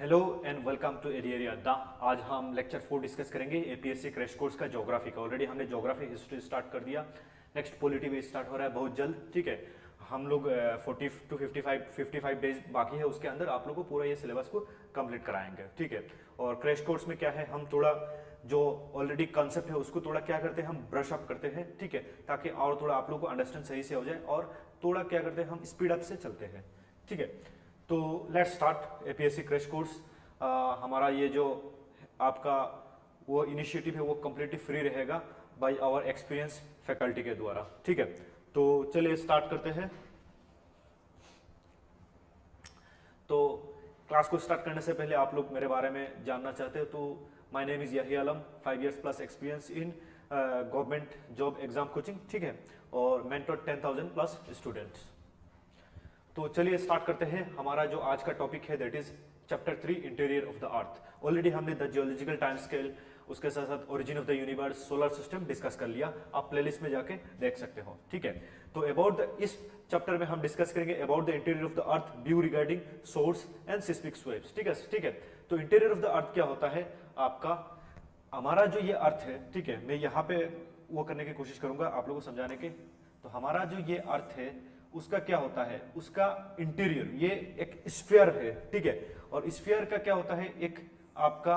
Hello and welcome to area Adda. आज हम lecture 4 discuss करेंगे एपीएससी क्रैश कोर्स का ज्योग्राफी का। ऑलरेडी हमने ज्योग्राफी हिस्ट्री स्टार्ट कर दिया। नेक्स्ट पॉलिटी भी स्टार्ट हो रहा है बहुत जल्द। ठीक है, हम लोग 40 टू 55 डेज बाकी है, उसके अंदर आप लोगों को पूरा ये सिलेबस को कंप्लीट कराएंगे। ठीक है, और क्रैश कोर्स में क्या है, हम थोड़ा जो ऑलरेडी कंसेप्ट है उसको थोड़ा क्या करते हैं, हम ब्रश अप करते हैं। ठीक है, ताकि और थोड़ा आप लोगों को अंडरस्टैंड सही से हो जाए, और थोड़ा क्या करते हैं, हम स्पीड अप से चलते हैं। ठीक है, तो let's start APSC crash course. हमारा ये जो आपका वो इनिशिएटिव है वो कम्प्लीटली फ्री रहेगा बाय आवर एक्सपीरियंस फैकल्टी के द्वारा। ठीक है, तो चलिए स्टार्ट करते हैं। तो क्लास को स्टार्ट करने से पहले आप लोग मेरे बारे में जानना चाहते हो तो माय नेम इज यही आलम, 5 years plus experience in government job exam coaching. ठीक है, और मेंटर 10,000 प्लस स्टूडेंट्स। तो चलिए स्टार्ट करते हैं। हमारा जो आज का टॉपिक है that is chapter 3 interior of the earth. Already हमने द जियोलॉजिकल टाइम स्केल, उसके साथ साथ origin of the universe, solar system discuss कर लिया। आप प्लेलिस्ट में जाके देख सकते हो। ठीक है, तो अबाउट इस चैप्टर में हम डिस्कस करेंगे about the interior of the earth, view regarding source and seismic waves. ठीक है, ठीक है। तो इंटीरियर ऑफ द अर्थ क्या होता है आपका, हमारा जो ये अर्थ है, ठीक है, मैं यहाँ पे वो करने की कोशिश करूंगा आप लोगों को समझाने की। तो हमारा जो ये अर्थ है उसका क्या होता है, उसका इंटीरियर ये एक स्फीयर है। ठीक है, और स्फीयर का क्या होता है, एक आपका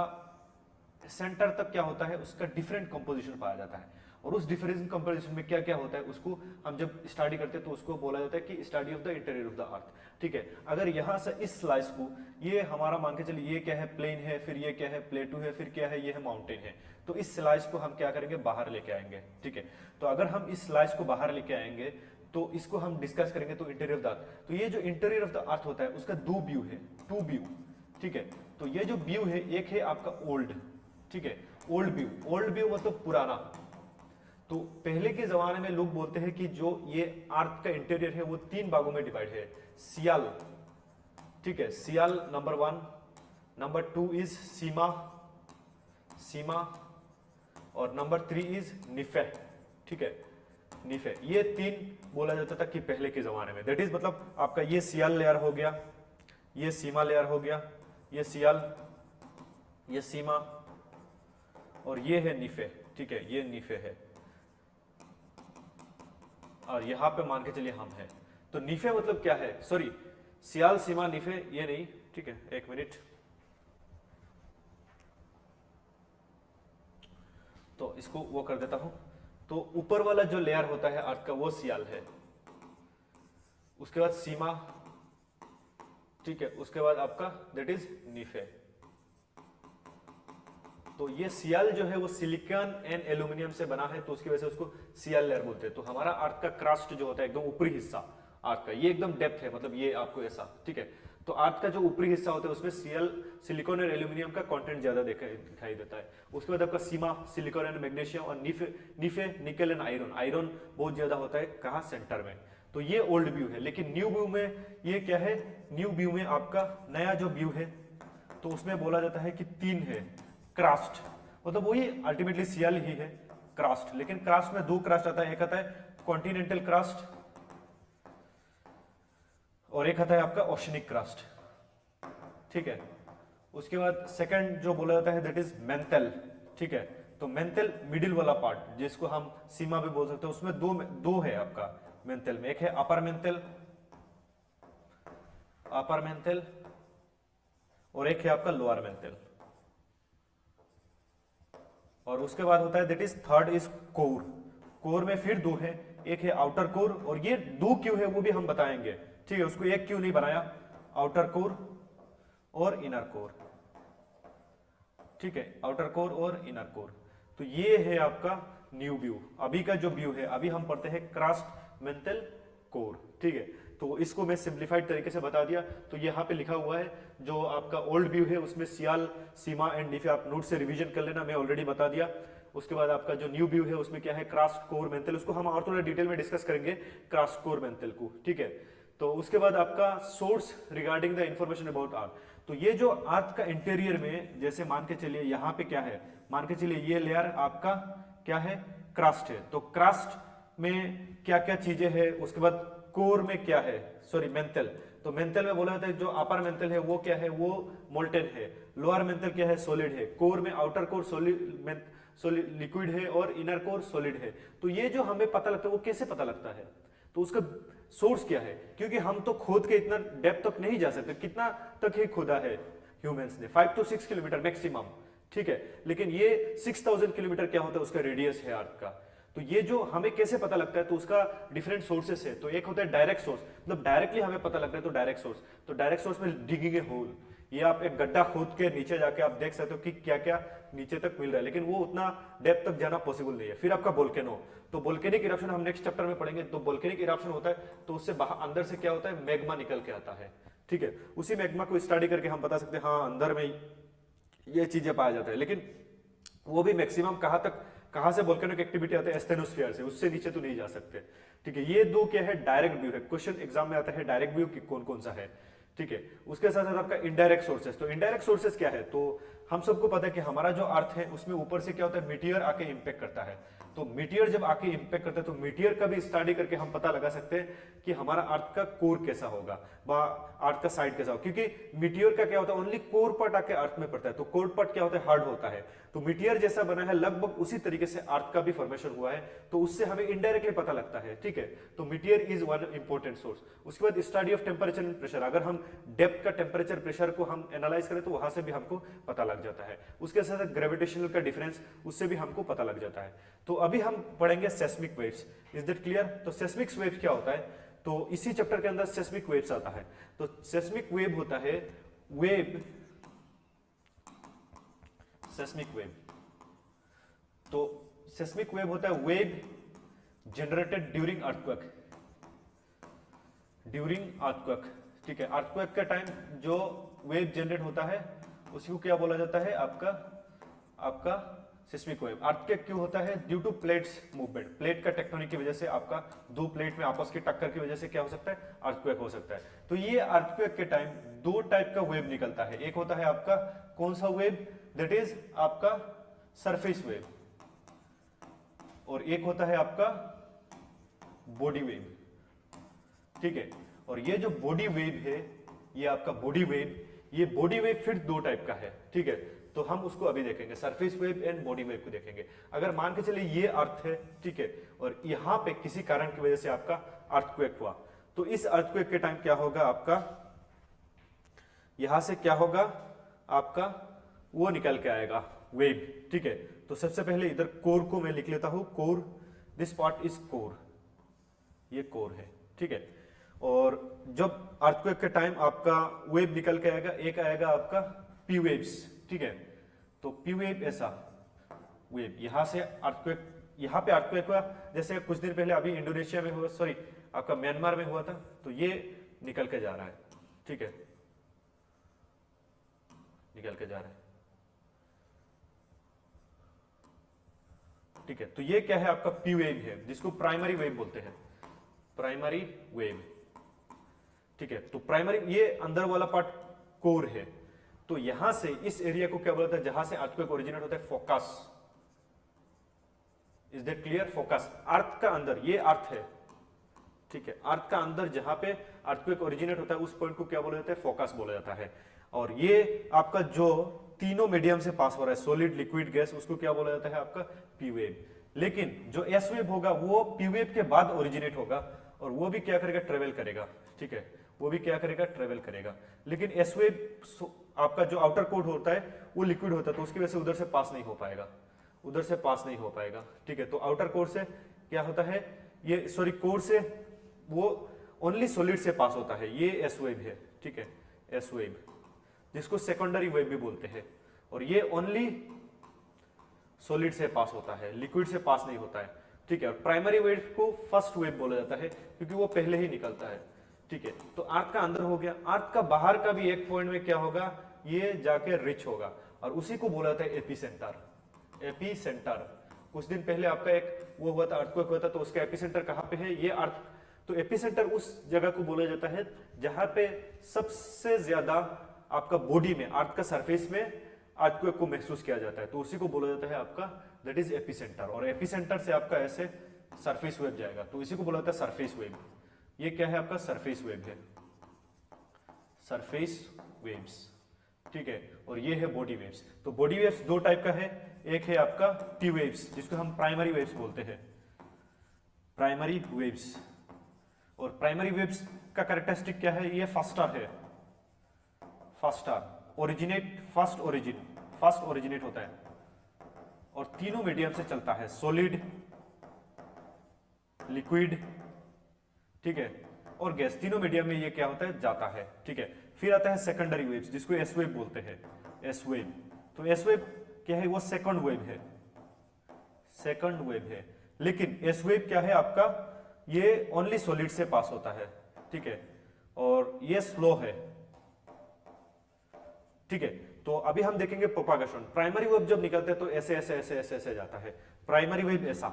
सेंटर तक क्या होता है, उसका डिफरेंट कंपोजिशन पाया जाता है। और उस डिफरेंट कंपोजिशन में क्या क्या होता है उसको हम जब स्टडी करते हैं तो उसको बोला जाता है कि study of the interior of the अर्थ। ठीक है, अगर यहाँ से इस स्लाइस को, ये हमारा मान के चलिए ये क्या है, प्लेन है, फिर ये क्या है, प्लेटू है, फिर क्या है, ये है माउंटेन है। तो इस स्लाइस को हम क्या करेंगे, बाहर लेके आएंगे। ठीक है, तो अगर हम इस स्लाइस को बाहर लेके आएंगे तो इसको हम डिस्कस करेंगे। तो इंटीरियर ऑफ द अर्थ, तो ये जो इंटीरियर ऑफ द अर्थ होता है उसका दो व्यू है, टू व्यू। ठीक है, तो ये जो व्यू है, एक है आपका ओल्ड, ठीक है, ओल्ड व्यू। ओल्ड व्यू मतलब पुराना। तो पहले के जमाने में लोग बोलते हैं कि जो ये अर्थ का इंटीरियर है वो 3 भागों में डिवाइड है। सियाल, ठीक है, सियाल नंबर 1, नंबर 2 इज सीमा, सीमा, और नंबर 3 इज निफे। ठीक है, निफे। ये 3 बोला जाता था कि पहले के जमाने में, दैट इज मतलब आपका ये सियाल लेयर हो गया, ये सीमा लेयर हो गया, ये सियाल, ये सीमा, और ये है निफे। ठीक है, ये निफे है, और यहां पे मान के चलिए हम हैं। तो निफे मतलब क्या है, सॉरी, सियाल, सीमा, निफे, ये नहीं। ठीक है, एक मिनट। तो इसको वो कर देता हूं। तो ऊपर वाला जो लेयर होता है अर्थ का वो सियाल है, उसके बाद सीमा, ठीक है, उसके बाद आपका दैट इज निफे। तो ये सियाल जो है वो सिलिकॉन एंड एल्यूमिनियम से बना है, तो उसकी वजह से उसको सियाल लेयर बोलते हैं। तो हमारा अर्थ का क्रस्ट जो होता है एकदम ऊपरी हिस्सा अर्थ का, ये एकदम डेप्थ है, मतलब ये आपको ऐसा। ठीक है, तो अर्थ का जो ऊपरी हिस्सा होता है उसमें सिलिकॉन और एल्यूमिनियम का कंटेंट ज्यादा दिखाई देता है। उसके बाद आपका सीमा, सिलिकॉन एंड मैग्नीशियम, और निफे निकल एंड आयरन। आयरन बहुत ज्यादा होता है कहाँ, सेंटर में। तो ये ओल्ड व्यू है। लेकिन न्यू व्यू में ये क्या है, न्यू व्यू में आपका नया जो व्यू है तो उसमें बोला जाता है कि 3 है। क्रास्ट मतलब वही अल्टीमेटली सियाल ही है, क्रास्ट। लेकिन क्रास्ट में 2 क्रास्ट आता है, एक आता है कॉन्टिनेंटल क्रास्ट और एक आता है आपका ओशनिक क्रास्ट। ठीक है, उसके बाद सेकंड जो बोला जाता है दैट इज मेंटल। ठीक है, तो मेंटल मिडिल वाला पार्ट जिसको हम सीमा भी बोल सकते हैं, उसमें दो है आपका मेंटल में। एक है अपर मेंटल, अपर मेंटल, और एक है आपका लोअर मेंटल। और उसके बाद होता है that is third is core. Core में फिर 2 है, एक है आउटर कोर, और ये 2 क्यों है वो भी हम बताएंगे। ठीक है, उसको एक क्यों नहीं बनाया, आउटर कोर और इनर कोर। ठीक है, आउटर कोर और इनर कोर। तो ये है आपका न्यू व्यू। अभी का जो व्यू है, अभी हम पढ़ते हैं क्रास्ट, मेंटल, कोर। ठीक है, तो इसको मैं सिंप्लीफाइड तरीके से बता दिया। तो यहाँ पे लिखा हुआ है जो आपका ओल्ड व्यू है उसमें सियाल, सीमा एंड निफे, आप नोट से रिवीजन कर लेना, मैं ऑलरेडी बता दिया। उसके बाद आपका जो न्यू व्यू है उसमें क्या है, क्रास्ट, कोर, मेंटल। उसको हम और थोड़ा डिटेल में डिस्कस करेंगे, क्रास्ट, कोर, मेंटल को। ठीक है, तो उसके बाद आपका source regarding the information about earth. तो ये जो अर्थ का इंटीरियर में, जैसे मान के चलिए यहाँ पे क्या है, मान के चलिए ये लेयर आपका क्या है, क्रास्ट है। तो क्रास्ट में क्या क्या चीजें हैं, उसके बाद कोर में क्या है, सॉरी मेंथल, तो मेंथल में बोला जाता है जो अपर मेंथल है वो क्या है, वो मोल्टेन है, लोअर मेंथल क्या है, सॉलिड है, कोर में आउटर कोर सॉलिड लिक्विड है और इनर कोर सॉलिड है। तो ये जो हमें पता लगता है वो कैसे पता लगता है, तो उसका सोर्स क्या है, क्योंकि हम तो खोद के इतना डेप्थ तक नहीं जा सकते, कितना तक ही खोदा है ह्यूमंस ने, 5 to 6 किलोमीटर मैक्सिमम, ठीक है, लेकिन ये 6000 किलोमीटर क्या होता है उसका रेडियस है अर्थ का। तो ये जो हमें कैसे पता लगता है, तो उसका डिफरेंट सोर्सेस है। तो एक होता है डायरेक्ट सोर्स, मतलब डायरेक्टली हमें पता लगता है, तो डायरेक्ट सोर्स, तो डायरेक्ट सोर्स में डिगिंग ए होल, ये आप एक गड्ढा खोद के नीचे जाके आप देख सकते हो कि क्या क्या नीचे तक मिल रहा है, लेकिन वो उतना डेप्थ तक जाना पॉसिबल नहीं है। फिर आपका वोल्केनो, तो वोल्केनिक इरप्शन हम नेक्स्ट चैप्टर में पढ़ेंगे। तो वोल्केनिक इरप्शन होता है तो उससे बाहर अंदर से क्या होता है, मैग्मा निकल के आता है, ठीक है, उसी मैग्मा को स्टडी करके हम बता सकते हैं हाँ अंदर में ये चीजें पाया जाता है। लेकिन वो भी मैक्सिमम कहां से वोल्केनिक एक्टिविटी आता है, एस्थेनोस्फीयर से, उससे नीचे तो नहीं जा सकते, ठीक है। ये दो क्या है, डायरेक्ट व्यू है, क्वेश्चन एग्जाम में आता है डायरेक्ट व्यू कि कौन कौन सा है, ठीक है। उसके साथ साथ आपका इनडायरेक्ट सोर्सेस, तो इनडायरेक्ट सोर्सेस क्या है, तो हम सबको पता है कि हमारा जो अर्थ है उसमें ऊपर से क्या होता है, मीटियर आके इंपैक्ट करता है। तो मीटियर जब आके इंपैक्ट करता है तो मीटियर का भी स्टडी करके हम पता लगा सकते हैं कि हमारा अर्थ का कोर कैसा होगा, अर्थ का साइड कैसा होगा, क्योंकि मीटियर का क्या होता है, ओनली कोर पार्ट आके अर्थ में पड़ता है, तो कोर पार्ट क्या होता है, हार्ड होता है। तो मीटियर जैसा बना है लगभग उसी तरीके से अर्थ का भी फॉर्मेशन हुआ है, तो उससे हमें इनडायरेक्टली पता लगता है, ठीक है। तो meteor is one important source. उसके बाद study of temperature and pressure, अगर हम डेप्थ का टेम्परेचर प्रेशर को हम एनालाइज करें तो वहां से भी हमको पता लग जाता है। उसके साथ ग्रेविटेशनल का डिफरेंस, उससे भी हमको पता लग जाता है। तो अभी हम पढ़ेंगे seismic waves, is that clear. तो सेस्मिक वेव्स क्या होता है, तो इसी चैप्टर के अंदर सेस्मिक वेव्स आता है। तो सेस्मिक वेव होता है वेव, सेस्मिक वेव, तो सेस्मिक वेव होता है wave generated during earthquake, during earthquake, ठीक है। अर्थक्वेक के टाइम जो वेव जनरेट होता है उसको क्या बोला जाता है, आपका सिस्मिक वेव। अर्थक्वेक क्यों होता है, due to plates movement, plate का टेक्टोनिक की वजह से, आपका दो प्लेट में आपस की टक्कर की वजह से क्या हो सकता है, अर्थक्वेक हो सकता है। तो ये अर्थक्वेक के टाइम दो टाइप का वेव निकलता है, एक होता है आपका कौन सा वेव, दैट इज आपका सरफेस वेव, और एक होता है आपका बॉडी वेव, ठीक है। और ये जो बॉडी वेव है, ये आपका बॉडी वेव, ये बॉडी वेव फिर दो टाइप का है, ठीक है। तो हम उसको अभी देखेंगे, surface wave and body wave को देखेंगे। अगर मान के चलिए ये अर्थ है, ठीक है, और यहां पे किसी कारण की वजह से आपका अर्थक्वेक हुआ, तो इस अर्थक्वेक के टाइम क्या होगा, आपका यहां से क्या होगा, आपका वो निकल के आएगा वेव, ठीक है। तो सबसे पहले इधर कोर को मैं लिख लेता हूं, core, this part is core, ये कोर है, ठीक है। और जब अर्थक्वेक के टाइम आपका वेव निकल के आएगा, एक आएगा आपका पी वेव्स, ठीक है। तो पी वेव ऐसा वेव, यहां से अर्थक्वेक, यहां पे अर्थक्वेक हुआ, जैसे कुछ दिन पहले अभी इंडोनेशिया में हुआ, सॉरी आपका म्यांमार में हुआ था, तो ये निकल के जा रहा है, ठीक है, निकल के जा रहा है, ठीक है। तो ये क्या है, आपका पी वेव है, जिसको प्राइमरी वेव बोलते हैं, प्राइमरी वेव, ठीक है। तो प्राइमरी, ये अंदर वाला पार्ट कोर है। तो यहां से इस एरिया को क्या बोलता है, जहां से अर्थक्वेक ओरिजिनेट होता है, focus, is that clear, focus, earth का अंदर, ये अर्थ है, ठीक है, अर्थ का अंदर जहां पे अर्थक्वेक ओरिजिनेट होता है उस पॉइंट को क्या बोला जाता है, फोकस बोला जाता है। और ये आपका जो तीनों मीडियम से पास हो रहा है, सॉलिड, लिक्विड, गैस, उसको क्या बोला जाता है, आपका पी वेव। लेकिन जो एस वेव होगा वो पी वेव के बाद ओरिजिनेट होगा, और वो भी क्या करेगा, ट्रेवल करेगा, ठीक है, वो भी क्या करेगा, ट्रेवल करेगा। लेकिन एस वेव आपका जो आउटर कोर होता है वो लिक्विड होता है, तो उसकी वजह से उधर से पास नहीं हो पाएगा, उधर से पास नहीं हो पाएगा, ठीक है। तो आउटर कोर से क्या होता है, ये सॉरी कोर से वो ओनली सॉलिड से पास होता है, ये एस वेव है, ठीक है, एस वेव, जिसको सेकेंडरी वेव भी बोलते हैं। और ये ओनली सॉलिड से पास होता है, लिक्विड से पास नहीं होता है, ठीक है। और प्राइमरी वेव को फर्स्ट वेव बोला जाता है क्योंकि वो पहले ही निकलता है, ठीक है। तो अर्थ का अंदर हो गया, अर्थ का बाहर का भी एक पॉइंट में क्या होगा, ये जाके रिच होगा, और उसी को बोला जाता है एपीसेंटर, एपीसेंटर। कुछ दिन पहले आपका एक वो हुआ था, अर्थक्वेक हुआ था, तो उसका एपीसेंटर कहां पे है, ये अर्थ। तो एपीसेंटर उस जगह को बोला जाता है जहां पे सबसे ज्यादा आपका बॉडी में, अर्थ का सरफेस में अर्थक्वेक को महसूस किया जाता है, तो उसी को बोला जाता है आपका, दैट इज एपीसेंटर। और एपीसेंटर से आपका ऐसे सरफेस वेव जाएगा, तो इसी को बोला जाता है सरफेस वेव, ये क्या है आपका सरफेस वेव है, सरफेस वेव्स, ठीक है। और ये है बॉडी वेव्स। तो बॉडी वेव्स दो टाइप का है, एक है आपका टी वेव्स जिसको हम प्राइमरी वेव्स बोलते हैं, प्राइमरी वेव्स। और प्राइमरी वेव्स का कैरेक्टरिस्टिक क्या है, ये फास्टर है, फास्टर ओरिजिनेट, फास्ट ओरिजिनेट होता है और तीनों मीडियम से चलता है, सॉलिड, लिक्विड, ठीक है, और गैस, तीनों मीडियम में ये क्या होता है, जाता है, ठीक है। फिर आता है सेकेंडरी वेव्स जिसको एस वेव बोलते हैं, एस वेव। तो एस वेव क्या है, वो सेकंड वेव है, सेकंड वेव है। लेकिन एस वेव क्या है आपका, ये ओनली सॉलिड से पास होता है, ठीक है, और ये स्लो है, ठीक है। तो अभी हम देखेंगे प्रोपागेशन। प्राइमरी वेव जब निकलते हैं तो ऐसे ऐसे ऐसे ऐसे ऐसे जाता है, प्राइमरी वेव ऐसा,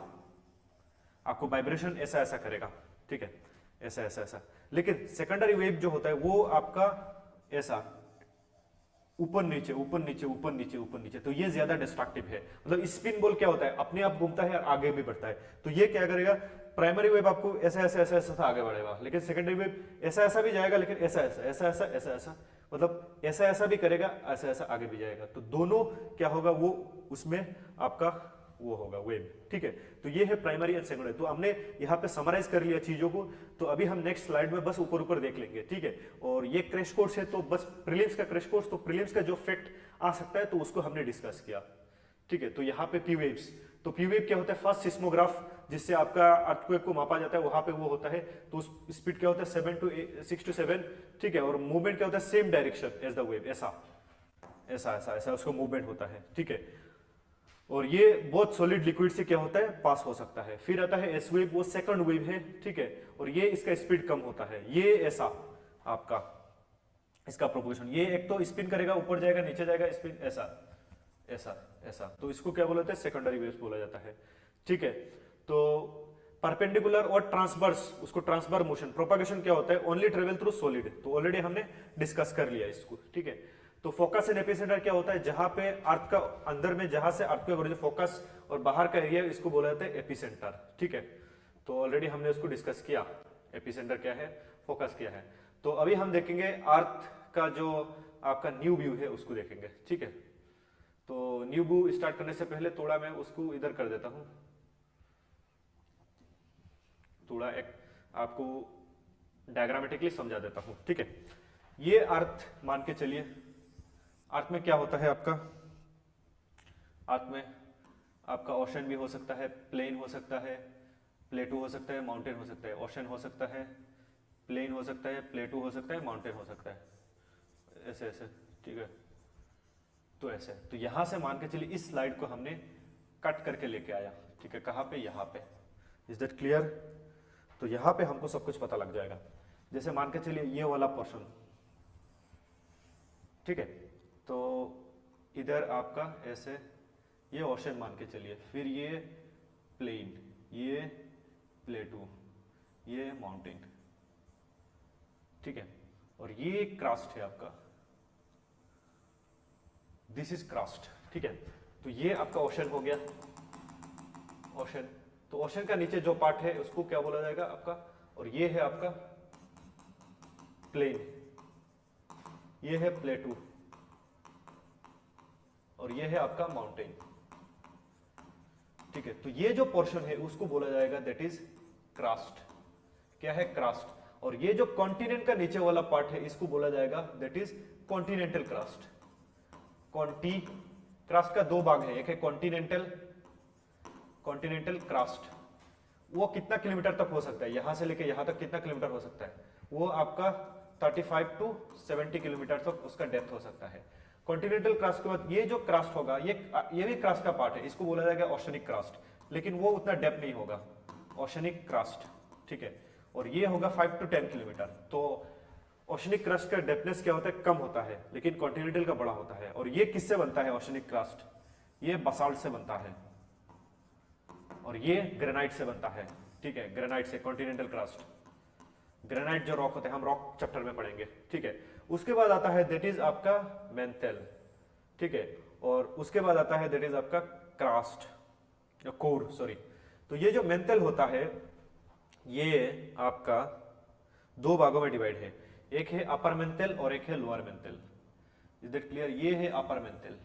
आपको वाइब्रेशन ऐसा ऐसा करेगा, ठीक है, ऐसा ऐसा ऐसा। लेकिन सेकेंडरी वेव जो होता है वो आपका ऐसा ऊपर नीचे ऊपर नीचे ऊपर नीचे ऊपर नीचे, तो ये ज्यादा डिस्ट्रक्टिव है। मतलब स्पिन बॉल क्या होता है, अपने आप घूमता है और आगे भी बढ़ता है। तो ये क्या करेगा, प्राइमरी वेव आपको ऐसा ऐसा ऐसा ऐसा आगे बढ़ेगा, लेकिन सेकेंडरी वेव ऐसा ऐसा भी जाएगा, लेकिन ऐसा ऐसा ऐसा ऐसा ऐसा ऐसा, मतलब ऐसा ऐसा भी करेगा, ऐसा ऐसा आगे भी जाएगा। तो दोनों क्या होगा, वो उसमें आपका वो होगा वेव, ठीक है। तो ये है प्राइमरी एंड सेकेंडरी। तो हमने यहाँ पे समराइज कर लिया चीजों को। तो अभी हम नेक्स्ट स्लाइड में बस ऊपर ऊपर देख लेंगे, ठीक है। और ये क्रैश कोर्स है, तो बस प्रीलिम्स का क्रैश कोर्स, तो प्रीलिम्स का जो फैक्ट आ सकता है तो उसको हमने डिस्कस किया, ठीक है। तो यहाँ पे पी वेव्स, तो पी वेव क्या होता है, फर्स्ट सिस्मोग्राफ जिससे आपका अर्थक्वेक को मापा जाता है, वहां पे वो होता है। तो स्पीड क्या होता है 6 to 7, ठीक है। और मूवमेंट क्या होता है, same direction as the wave, ऐसा ऐसा ऐसा ऐसा उसको मूवमेंट होता है, ठीक है। और ये बहुत सॉलिड लिक्विड से क्या होता है, पास हो सकता है। फिर आता है एस वेव, वो सेकंड वेव है, ठीक है। और ये इसका स्पीड कम होता है, ये ऐसा आपका इसका प्रोपोर्शन, ये एक तो स्पिन करेगा, ऊपर जाएगा नीचे जाएगा, स्पिन ऐसा ऐसा ऐसा। तो इसको क्या बोला जाता है, सेकेंडरी वेव्स बोला जाता है, ठीक है। तो परपेंडिकुलर और ट्रांसवर्स, उसको ट्रांसफर मोशन। प्रोपागेशन क्या होता है, ओनली ट्रेवल थ्रू सॉलिड, तो ऑलरेडी हमने डिस्कस कर लिया इसको, ठीक है। तो फोकस एंड एपिसेंटर क्या होता है, जहां पे अर्थ का अंदर में जहां से अर्थ का फोकस और बाहर का एरिया, इसको बोला जाता है एपिसेंटर, ठीक है। तो ऑलरेडी हमने उसको डिस्कस किया, एपिसेंटर क्या है, फोकस क्या है। तो अभी हम देखेंगे अर्थ का जो आपका न्यू व्यू है उसको देखेंगे, ठीक है। तो न्यू व्यू स्टार्ट करने से पहले थोड़ा मैं उसको इधर कर देता हूं, थोड़ा एक आपको डायग्रामेटिकली समझा देता हूं, ठीक है। ये अर्थ मान के चलिए, अर्थ में क्या होता है आपका, अर्थ में आपका ओशन भी हो सकता है, प्लेन हो सकता है, प्लेटू हो सकता है, माउंटेन हो सकता है। ओशन हो सकता है, प्लेन हो सकता है, प्लेटू हो सकता है, माउंटेन हो सकता है, ऐसे ऐसे, ठीक है। तो ऐसे, तो यहां से मान के चलिए इस स्लाइड को हमने कट करके लेके आया, ठीक है। कहां पे, यहां पे। Is that clear? तो यहां पे हमको सब कुछ पता लग जाएगा। जैसे मान के चलिए ये वाला पोर्शन, ठीक है। तो इधर आपका ऐसे ये ओशन मान के चलिए, फिर ये प्लेन, ये प्लेटू, ये माउंटेन, ठीक है। और ये क्रस्ट है आपका, दिस इज क्रस्ट, ठीक है। तो ये आपका ओशन हो गया, ओशन। तो ओशन का नीचे जो पार्ट है उसको क्या बोला जाएगा आपका, और ये है आपका प्लेन, ये है प्लेटू, और ये है आपका माउंटेन, ठीक है। तो ये जो पोर्शन है उसको बोला जाएगा दैट इज क्रस्ट। क्या है, क्रस्ट। और ये जो कॉन्टिनेंट का नीचे वाला पार्ट है इसको बोला जाएगा that is continental crust. Crust का दो भाग है, एक है कॉन्टिनेंटल, कॉन्टिनेंटल क्रस्ट। वो कितना किलोमीटर तक हो सकता है, यहां से लेके यहां तक कितना किलोमीटर हो सकता है, वो आपका 35 to 70 किलोमीटर तक उसका डेप्थ हो सकता है। कॉन्टिनेंटल क्रस्ट के बाद ये जो क्रस्ट होगा, ये भी क्रस्ट का पार्ट है, इसको बोला जाएगा ओशनिक क्रस्ट, लेकिन वो उतना डेप्थ नहीं होगा, ओशनिक क्रस्ट, ठीक है। और ये होगा 5 to 10 किलोमीटर। तो ओशनिक क्रस्ट का डेप्थनेस क्या होता है, कम होता है, लेकिन कॉन्टिनेंटल का बड़ा होता है। और ये किससे बनता है ओशनिक क्रस्ट, ये बसाल्ट से बनता है, और ये ग्रेनाइट से बनता है, ठीक है। ग्रेनाइट से कॉन्टिनेंटल क्रस्ट, ग्रेनाइट जो रॉक होते हैं, हम रॉक चैप्टर में पढ़ेंगे, ठीक है। उसके बाद आता है दैट इज आपका मेंथल, ठीक है। और उसके बाद आता है दैट इज आपका क्रस्ट, कोर, सॉरी। तो ये जो मेंथल होता है, ये आपका दो भागों में डिवाइड है, एक है अपर मेंटल और एक है lower mental. Is that clear? ये है अपर मेंटल,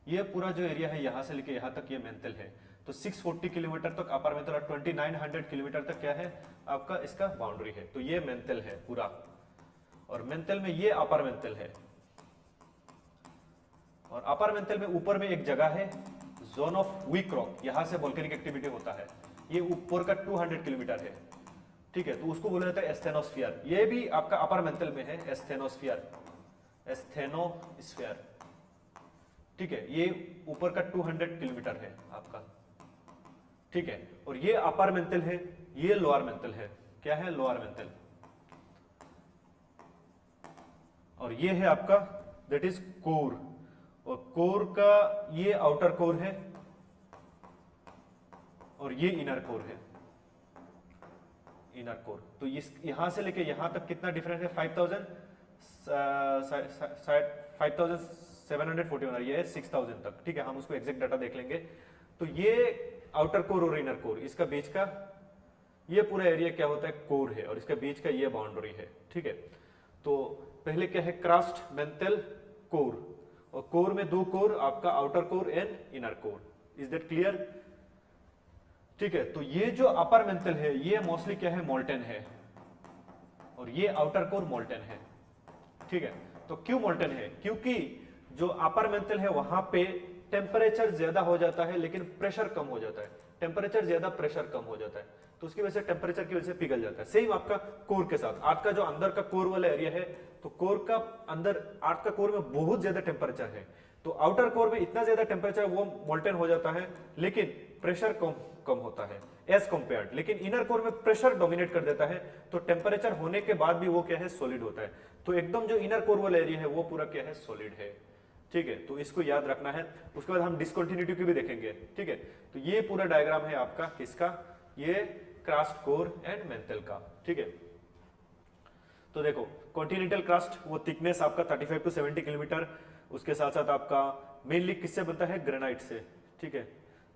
ये पूरा जो एरिया है यहां से लेके यहां तक ये मेंटल है। तो 640 किलोमीटर तक अपर मेंटल और 2900 किलोमीटर तक क्या है आपका इसका बाउंड्री है। तो ये मेंटल है पूरा, और मेंटल में ये अपर मेंटल है, और अपर मेंटल में ऊपर में एक जगह है जोन ऑफ वीक रॉक, यहां से वोल्केनिक एक्टिविटी होता है। ये ऊपर का 200 किलोमीटर है, ठीक है, तो उसको बोला जाता है एस्थेनोस्फीयर। ये भी आपका अपर मेंटल में है एस्थेनोस्फीयर, एस्थेनोस्फीयर, ठीक है, ये ऊपर का 200 किलोमीटर है आपका, ठीक है। और ये अपर मेंटल है, ये लोअर मेंटल है, क्या है लोअर मेंटल, और ये है आपका दैट इज कोर, और कोर का ये आउटर कोर है और ये इनर कोर है, इनर कोर। तो इस यहां से लेके यहां तक कितना डिफरेंस है 5741, ये है 6000 तक, ठीक है, हम उसको एग्जैक्ट डाटा देख लेंगे। तो ये आउटर कोर और इनर कोर, इसका बीच का ये पूरा एरिया क्या होता है कोर है, और इसका बीच का ये बाउंड्री है, ठीक है। तो पहले क्या है क्रस्ट मेंटल कोर, और कोर में दो कोर आपका outer core and inner core. Is that clear? ठीक है, तो ये जो अपर मेंटल है ये मोस्टली क्या है मोल्टेन है, और ये आउटर कोर मोल्टेन है, ठीक है। तो क्यों मोल्टेन है? क्योंकि जो अपर मेंटल है वहां पे टेम्परेचर ज्यादा हो जाता है लेकिन प्रेशर कम हो जाता है, टेम्परेचर ज्यादा प्रेशर कम हो जाता है, तो उसकी वजह से टेम्परेचर की वजह से पिघल जाता है। सेम आपका कोर के साथ, अर्थ का जो अंदर का कोर वाला एरिया है, तो कोर का अंदर अर्थ का कोर में बहुत ज्यादा टेम्परेचर है, तो आउटर कोर में इतना ज्यादा टेम्परेचर वो मोल्टेन हो जाता है लेकिन प्रेशर कम होता है एज कंपेयर्ड। लेकिन इनर कोर में प्रेशर डोमिनेट कर देता है, तो टेम्परेचर होने के बाद भी वो क्या है सॉलिड होता है। तो एकदम जो इनर कोर वाला एरिया है वो पूरा क्या है सॉलिड है, ठीक है। तो इसको याद रखना है। उसके बाद हम डिस्कंटिन्यूटी की भी देखेंगे, ठीक है। तो ये पूरा डायग्राम है आपका किसका, ये क्रस्ट कोर एंड मेंटल का, ठीक है। तो देखो कॉन्टिनेंटल क्रस्ट वो थिकनेस आपका 35 टू 70 किलोमीटर, उसके साथ साथ आपका मेनली किससे बनता है ग्रेनाइट से, ठीक है।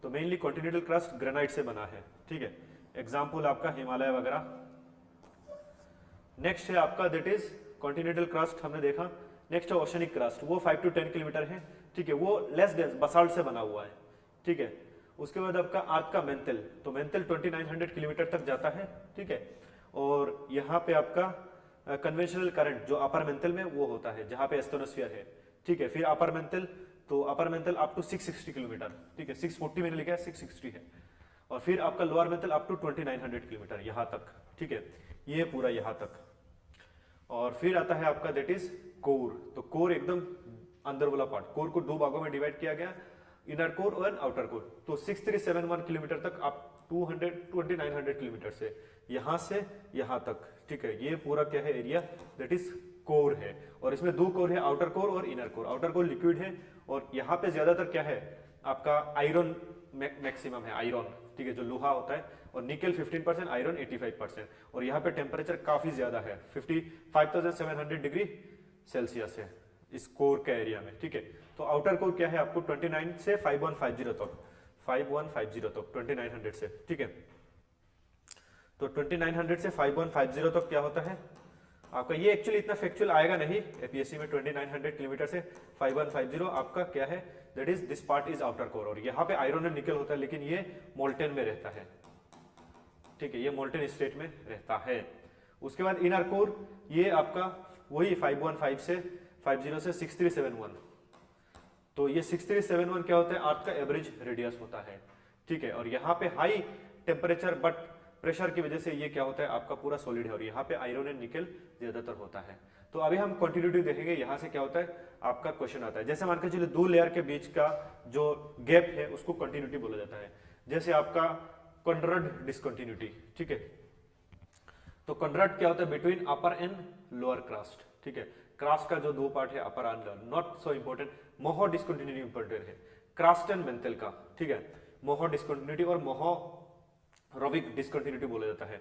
तो मेनली कॉन्टिनेंटल क्रस्ट ग्रेनाइट से बना है, ठीक है। एग्जाम्पल आपका हिमालय वगैरह। नेक्स्ट है आपका दैट इज कॉन्टिनेंटल क्रस्ट हमने देखा। नेक्स्ट है ओशनिक क्रस्ट, वो 5 टू 10 किलोमीटर है, ठीक है, वो लेस डेंस बसाल्ट से बना हुआ है, ठीक है। उसके बाद आपका अर्थ का मेंटल, तो मेंटल 2900 किलोमीटर तक जाता है, ठीक है। और यहाँ पे आपका कन्वेंशनल करंट जो अपर मेंटल में वो होता है जहां पे एस्टोनोस्फीयर है, ठीक है। फिर अपर मेंटल, तो upper mantle up to 660 kilometre, ठीक है, 640 मैंने लिखा है 660 है। और फिर आपका lower mantle up to 2900 kilometre यहां तक, ठीक है, ये पूरा यहां तक। और फिर आता है आपका दैट इज कोर, तो कोर एकदम अंदर वाला पार्ट, कोर को दो भागों में डिवाइड किया गया, इनर कोर और आउटर कोर। तो 6371 किलोमीटर तक आप 2900 किलोमीटर से यहां तक, ठीक है, ये पूरा क्या है एरिया दैट इज कोर है। और इसमें दो कोर है, आउटर कोर और inner core. Outer core liquid है, और यहाँ पे ज्यादातर क्या है आपका आयरन मैक्सिमम है, आयरन, ठीक है, जो लोहा होता है, और निकल 15%, आयरन 85%। और यहाँ पे टेम्परेचर काफी ज्यादा है, 55,700 डिग्री सेल्सियस है इस कोर के एरिया में, ठीक है। तो आउटर कोर क्या है आपको 29 से 5150 तक, 5150 तक 2900 से, ठीक है। तो 2900 से 5150 तक क्या होता है आपका, ये एक्चुअली इतना फैक्चुअल आएगा नहीं एपीएससी में, 2900 किलोमीटर से 5150 आपका क्या है that is this part is outer core. और यहाँ पे आयरन एंड निकल होता है लेकिन ये मोल्टेन में रहता है, ठीक है, ये मोल्टेन स्टेट में रहता है। उसके बाद इनर कोर, ये आपका वही 515 से 50 से 6371। तो ये 6371 क्या होता है अर्थ का एवरेज रेडियस होता है, ठीक है। और यहाँ पे हाई टेम्परेचर बट प्रेशर की वजह से ये क्या होता है आपका पूरा सॉलिड है, और यहाँ पे आयरन एंड निकल ज्यादातर होता है। तो अभी हम कंटिन्यूटी देखेंगे, यहाँ से क्या होता है आपका क्वेश्चन आता है। जैसे मान के चलिए दो लेयर के बीच का जो गैप है उसको कंटिन्यूटी बोला जाता है। जैसे आपका कंट्रड डिसकंटिन्यूटी, ठीक है। तो कंट्रड क्या होता है between upper and lower crust, ठीक है। क्रस्ट का जो दो पार्ट है upper and lower, not so important. Moho discontinuity important है, क्रस्ट एंड मेंटल का, ठीक है। मोहो डिसकंटिन्यूटी और मोहो रोविक डिसकंटिन्यूटी बोला जाता है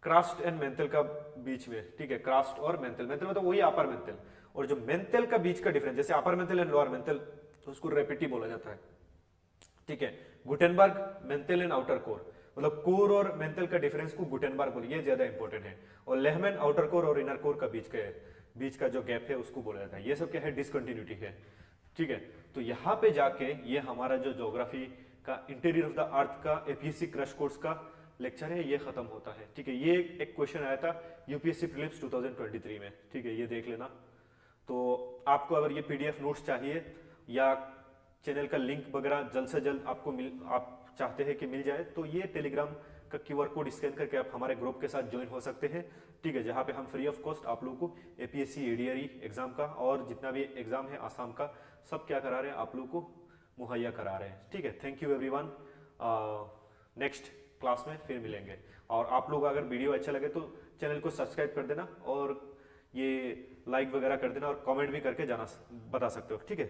क्रस्ट एंड मेंटल का बीच में, ठीक है। क्रस्ट और मेंटल, मेंटल मतलब वही अपर मेंटल, और जो मेंटल का बीच का डिफरेंस, जैसे upper mantle and lower mental, तो उसको रेपिटी बोला जाता है, ठीक है। Gutenberg mental and outer core, मतलब कोर और मेंटल का डिफरेंस को गुटेनबर्ग बोले, ये ज्यादा इंपॉर्टेंट है। और लेहमैन आउटर कोर और इनर कोर का बीच का जो गैप है उसको बोला जाता है। ये सब क्या है, डिसकंटिन्यूटी है, ठीक है। तो यहाँ पे जाके ये हमारा जो ज्योग्राफी का इंटीरियर ऑफ द अर्थ का एपीएससी क्रश कोर्स का लेक्चर है, ये खत्म होता है, ठीक है। ये एक क्वेश्चन आया था यूपीएससी प्रीलिम्स 2023 में, ठीक है, ये देख लेना। तो आपको अगर ये पीडीएफ नोट्स चाहिए या चैनल का लिंक वगैरह जल्द से जल्द आप चाहते हैं कि मिल जाए, तो ये टेलीग्राम का क्यूआर कोड स्कैन करके आप हमारे ग्रुप के साथ ज्वाइन हो सकते हैं, ठीक है, जहाँ पे हम फ्री ऑफ कॉस्ट आप लोगों को एपीएससी एडीआरई एग्जाम का और जितना भी एग्जाम है आसाम का सब क्या करा रहे हैं, आप लोगों को मुहैया करा रहे हैं, ठीक है। Thank you everyone, next class में फिर मिलेंगे। और आप लोग अगर वीडियो अच्छा लगे तो चैनल को सब्सक्राइब कर देना और ये लाइक वगैरह कर देना और कमेंट भी करके बता सकते हो, ठीक है।